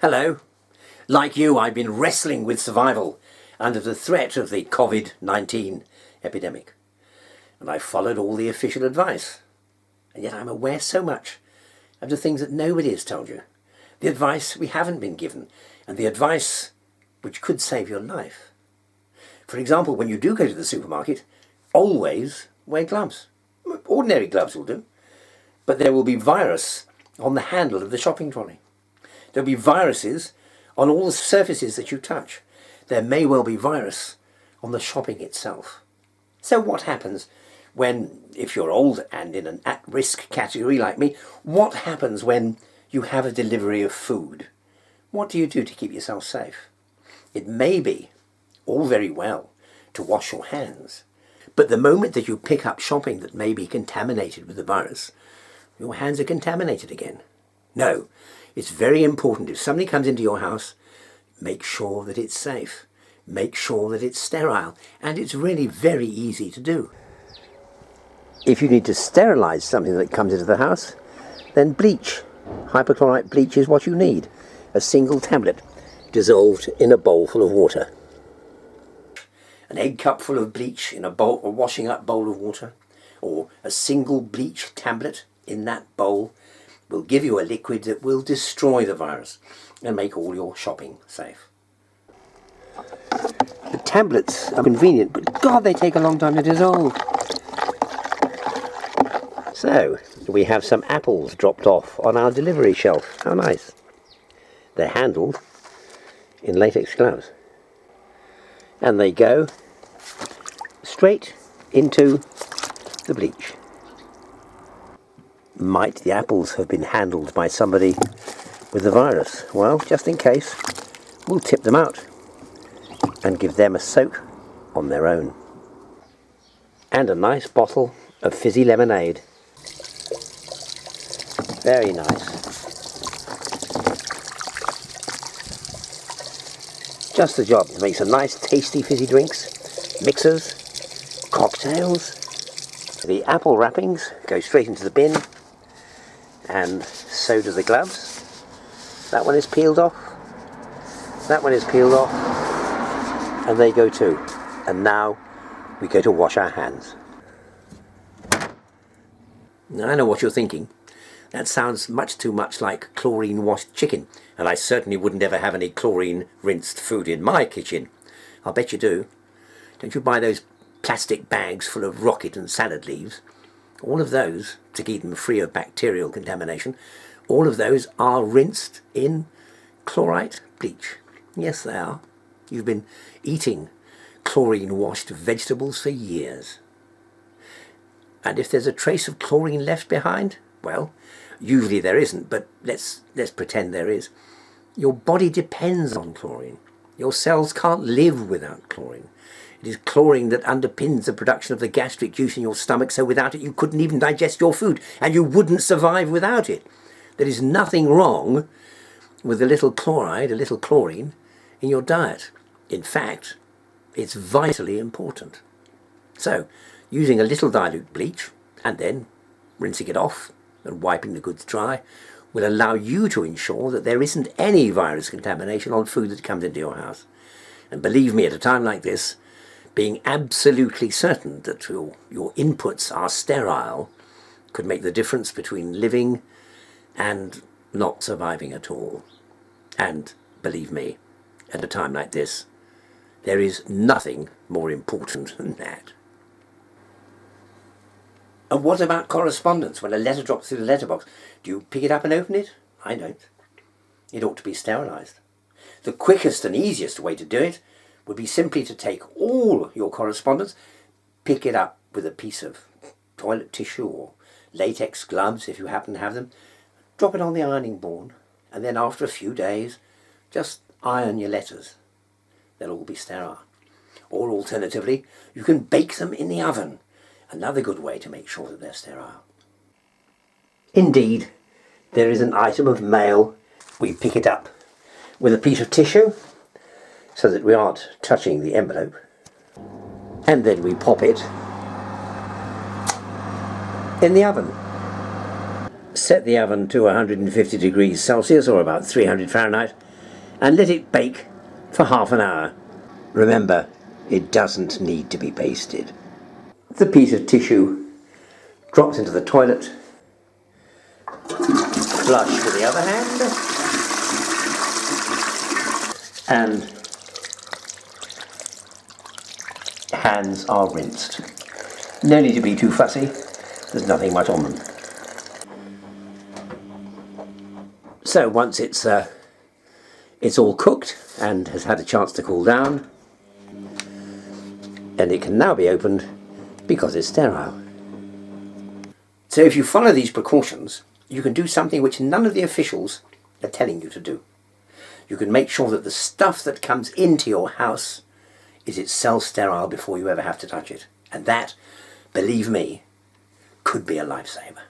Hello. Like you, I've been wrestling with survival under the threat of the COVID-19 epidemic. And I've followed all the official advice. And yet I'm aware so much of the things that nobody has told you. The advice we haven't been given. And the advice which could save your life. For example, when you do go to the supermarket, always wear gloves. Ordinary gloves will do. But there will be virus on the handle of the shopping trolley. There'll be viruses on all the surfaces that you touch. There may well be virus on the shopping itself. So what happens when, if you're old and in an at-risk category like me, what happens when you have a delivery of food? What do you do to keep yourself safe? It may be all very well to wash your hands, but the moment that you pick up shopping that may be contaminated with the virus, your hands are contaminated again. No, it's very important if somebody comes into your house, make sure that it's safe. Make sure that it's sterile. And it's really very easy to do. If you need to sterilize something that comes into the house, then bleach. Hypochlorite bleach is what you need. A single tablet dissolved in a bowl full of water. An egg cup full of bleach in a bowl, a washing up bowl of water, or a single bleach tablet in that bowl will give you a liquid that will destroy the virus and make all your shopping safe. The tablets are convenient, but God, they take a long time to dissolve. So, we have some apples dropped off on our delivery shelf. How nice. They're handled in latex gloves. And they go straight into the bleach. Might the apples have been handled by somebody with the virus? Well, just in case, we'll tip them out and give them a soak on their own. And a nice bottle of fizzy lemonade. Very nice. Just the job to make some nice tasty fizzy drinks, mixers, cocktails. The apple wrappings go straight into the bin, and so do the gloves. That one is peeled off, that one is peeled off, and they go too. And now we go to wash our hands. Now I know what you're thinking. That sounds much too much like chlorine washed chicken, and I certainly wouldn't ever have any chlorine rinsed food in my kitchen. I'll bet you do. Don't you buy those plastic bags full of rocket and salad leaves? All of those, to keep them free of bacterial contamination, all of those are rinsed in chlorite bleach. Yes, they are. You've been eating chlorine-washed vegetables for years. And if there's a trace of chlorine left behind, well, usually there isn't, but let's pretend there is. Your body depends on chlorine. Your cells can't live without chlorine. It is chlorine that underpins the production of the gastric juice in your stomach, so without it you couldn't even digest your food, and you wouldn't survive without it. There is nothing wrong with a little chloride, a little chlorine, in your diet. In fact, it's vitally important. So, using a little dilute bleach, and then rinsing it off and wiping the goods dry, will allow you to ensure that there isn't any virus contamination on food that comes into your house. And believe me, at a time like this, being absolutely certain that your inputs are sterile could make the difference between living and not surviving at all. And believe me, at a time like this, there is nothing more important than that. And what about correspondence? When a letter drops through the letterbox, do you pick it up and open it? I don't. It ought to be sterilised. The quickest and easiest way to do it would be simply to take all your correspondence, pick it up with a piece of toilet tissue or latex gloves if you happen to have them, drop it on the ironing board, and then after a few days, just iron your letters. They'll all be sterile. Or alternatively, you can bake them in the oven. Another good way to make sure that they're sterile. Indeed, there is an item of mail. We pick it up with a piece of tissue so that we aren't touching the envelope. And then we pop it in the oven. Set the oven to 150 degrees Celsius or about 300 Fahrenheit and let it bake for half an hour. Remember, it doesn't need to be basted. The piece of tissue drops into the toilet, flush with the other hand, and hands are rinsed. No need to be too fussy, there's nothing much on them. So once it's all cooked and has had a chance to cool down, and it can now be opened because it's sterile. So if you follow these precautions, you can do something which none of the officials are telling you to do. You can make sure that the stuff that comes into your house is itself sterile before you ever have to touch it. And that, believe me, could be a lifesaver.